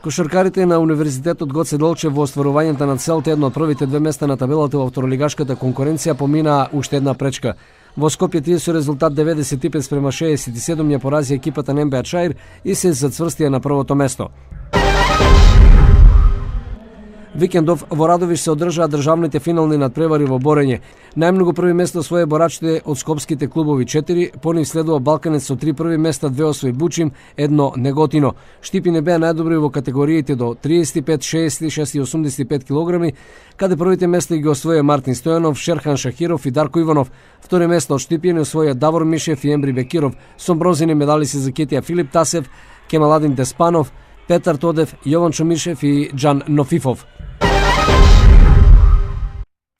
Кошаркарите на Универзитетот Гоце Делчев во остварувањето на целта едно од првите две места на табелата во второлигашката конкуренција поминаа уште една пречка. Во Скопје тие со резултат 95-67 ја порази екипата на НБА Чаир и се зацврстија на првото место. Викендов во Радовиш се одржаа државните финални надпревари во борење. Најмногу први место освои борачите од скопските клубови 4, по нив следува Балканец со 3 први места, 2 освои Бучим, 1 Неготино. Штипине беа најдобри во категориите до 35, 66 и 85 килограми, каде првите места ги освоија Мартин Стојанов, Шерхан Шахиров и Дарко Иванов. Втори место од Штипине освоија Давор Мишев и Ембри Бекиров. Со бронзени медали се закитија Филип Тасев, Кемаладин Деспанов, Петар Тодев, Јован Чомишев и Џан Нофифов.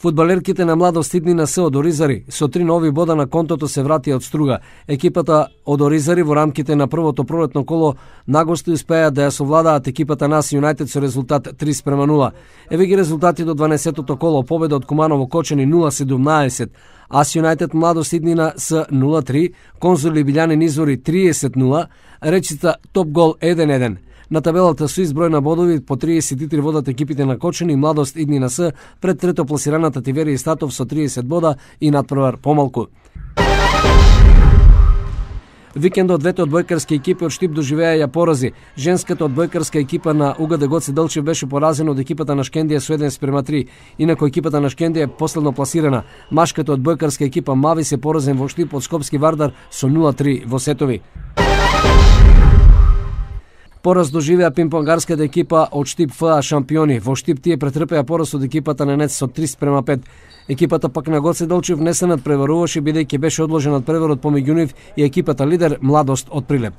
Фудбалерките на Младост Иднина С од Оризари со 3 нови бода на контото се вратија од Струга. Екипата од Оризари во рамките на првото пролетно коло нагосто успеа да ја совладаат екипата Нас Юнајтед со резултат 3:0. Еве ги резултати до 12-тото коло: победа од Куманово Кочани 0-17, Ас Юнајтед Младост Иднина С 0-3, Конзули Билјанин Извори 30-0, Речица Топ Гол 1-1. На табелата со изброј на бодови по 33 водат екипите на Кочани и Младост Иднина С пред трето пласираната Тивери Статов со 30 бода и надпревар помалку. Викендот двете одбојкарски екипи од Штип доживеа порази. Женската одбојкарска екипа на УГД Гоце Делчев беше поразена од екипата на Шкендија со 1:3, инаку екипата на Шкендија е последно пласирана. Машката одбојкарска екипа Мави се поразен во Штип од Скопски Вардар со 0:3 во сетови. Пораз доживеа пинг-понгарската екипа од Штип ФА шампиони. Во Штип тие претрпеа пораз од екипата на НЕЦ со 3:5. Екипата пак на Гоце Делчев не се надпреваруваше бидејќи беше одложен надпреварот помеѓу нив и екипата лидер Младост од Прилеп.